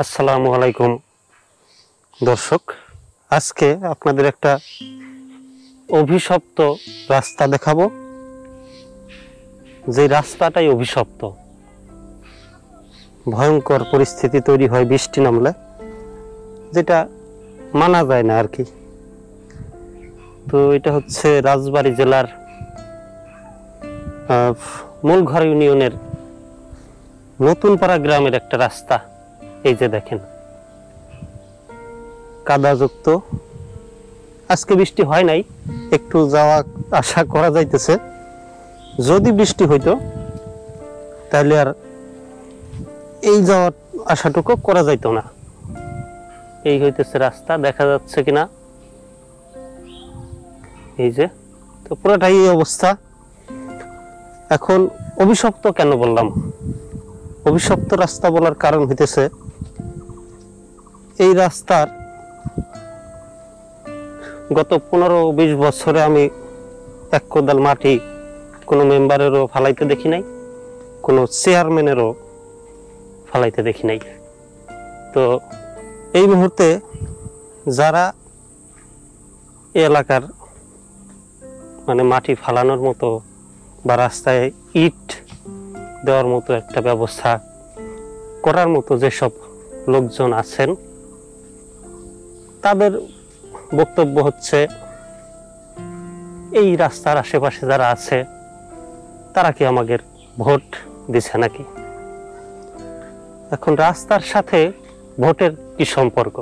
আসসালামু আলাইকুম দর্শক, আজকে আপনাদের একটা অভিশপ্ত রাস্তা দেখাবো। যে রাস্তাটাই অভিশপ্ত, ভয়ঙ্কর পরিস্থিতি তৈরি হয় বৃষ্টি নামলে, যেটা মানা যায় না আর কি। তো এটা হচ্ছে রাজবাড়ী জেলার মূলঘর ইউনিয়নের নতুনপাড়া গ্রামের একটা রাস্তা। এই যে দেখেন, কাদাযুক্ত। আজকে বৃষ্টি হয় নাই, একটু যাওয়া আশা করা যাইতেছে। যদি বৃষ্টি হইতো তাহলে আর এই যাওয়ার আশাটুকু করা যাইতো না। এই হইতেছে রাস্তা, দেখা যাচ্ছে কিনা, এই যে। তো পুরোটাই এই অবস্থা। এখন অভিশপ্ত কেন বললাম? অভিশপ্ত রাস্তা বলার কারণ হইতেছে, এই রাস্তার গত 15-20 বছরে আমি এক কোদাল মাটি কোনো মেম্বারেরও ফালাইতে দেখি নাই, কোনো চেয়ারম্যানেরও ফালাইতে দেখি নাই। তো এই মুহূর্তে যারা এই এলাকার মানে মাটি ফালানোর মতো বা রাস্তায় ইট দেওয়ার মতো একটা ব্যবস্থা করার মতো যেসব লোকজন আছেন, তাদের বক্তব্য হচ্ছে এই রাস্তার আশেপাশে যারা আছে তারা কি আমাদের ভোট দিছে নাকি? এখন রাস্তার সাথে ভোটের কি সম্পর্ক?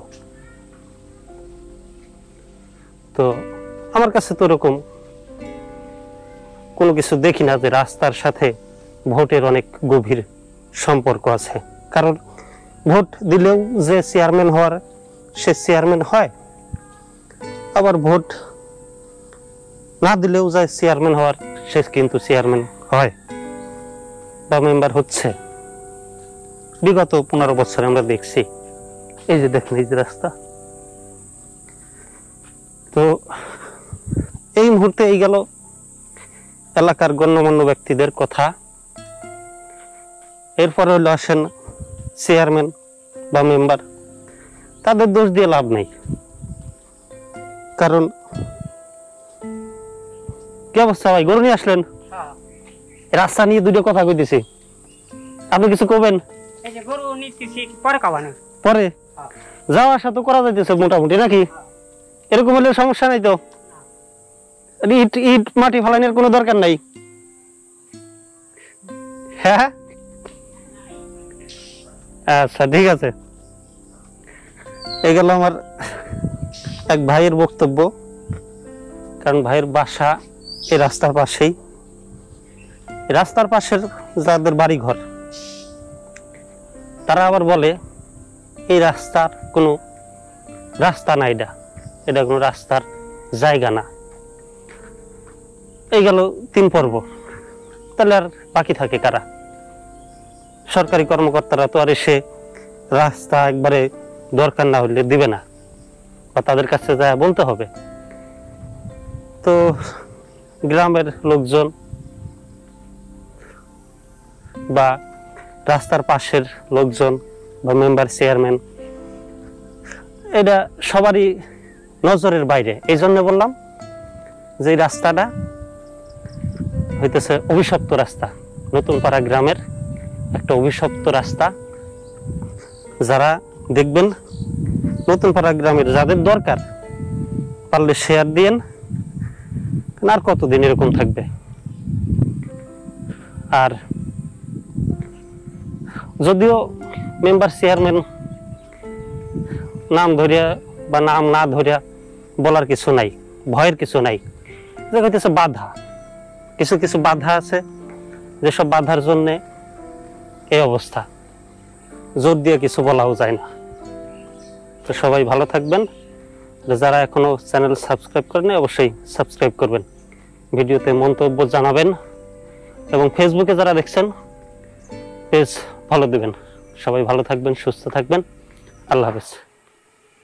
তো আমার কাছে তো এরকম কোনো কিছু দেখি না যে রাস্তার সাথে ভোটের অনেক গভীর সম্পর্ক আছে। কারণ ভোট দিলেও যে চেয়ারম্যান হওয়ার সে চেয়ারম্যান হয়, আবার ভোট না দিলেও যায় চেয়ারম্যান হওয়ার সে কিন্তু চেয়ারম্যান হয় বা মেম্বার হচ্ছে। বিগত 15 বছরে আমরা দেখছি। এই যে দেখেন, এই যে রাস্তা। তো এই মুহূর্তে এই গেল এলাকার গণ্যমান্য ব্যক্তিদের কথা। এরপরে হলো আসেন চেয়ারম্যান বা মেম্বার, তাদের দোষ দিয়ে লাভ নেই। কারণ কি অবস্থা ভাই, গরু নিয়ে আসলেন? রাস্তা নিয়ে দুটো কথা কইতেছি, আপনি কিছু কবেন? পরে যাওয়া আসা তো করা যাইতেছে মোটামুটি নাকি? এরকম হলে সমস্যা নাই তো? ইট ইট মাটি ফালানোর কোনো দরকার নাই। হ্যাঁ, আচ্ছা ঠিক আছে। এই গেল আমার এক ভাইয়ের বক্তব্য। কারণ ভাইয়ের বাসা এই রাস্তার পাশেই। রাস্তার পাশের যাদের বাড়ি ঘর, তারা আবার বলে এই রাস্তার কোনো রাস্তা না, এটা কোনো রাস্তার জায়গা না। এই গেল 3 পর্ব। তাহলে আর বাকি থাকে কারা? সরকারি কর্মকর্তারা তো আর এসে রাস্তা একবারে দরকার না হলে দিবে না, বা তাদের কাছে যা বলতে হবে। তো গ্রামের লোকজন বা রাস্তার পাশের লোকজন বা মেম্বার চেয়ারম্যান, এটা সবারই নজরের বাইরে। এই জন্য বললাম যে রাস্তাটা হইতেছে অভিশপ্ত রাস্তা। নতুনপাড়া গ্রামের একটা অভিশপ্ত রাস্তা। যারা দেখবেন নতুনপাড়া গ্রামের, যাদের দরকার, পারলে শেয়ার দিয়েন। আর কতদিন এরকম থাকবে? আর যদিও মেম্বার চেয়ারম্যান নাম ধরিয়া বা নাম না ধরিয়া বলার কিছু নাই, ভয়ের কিছু নাই। হইতেছে বাধা, কিছু কিছু বাধা আছে, যেসব বাধার জন্য এই অবস্থা। জোর দিয়ে কিছু বলাও যায় না। তো সবাই ভালো থাকবেন। যারা এখনো চ্যানেল সাবস্ক্রাইব করেন অবশ্যই সাবস্ক্রাইব করবেন, ভিডিওতে মন্তব্য জানাবেন, এবং ফেসবুকে যারা দেখছেন পেজ ফলো দিবেন। সবাই ভালো থাকবেন, সুস্থ থাকবেন। আল্লাহ হাফেজ।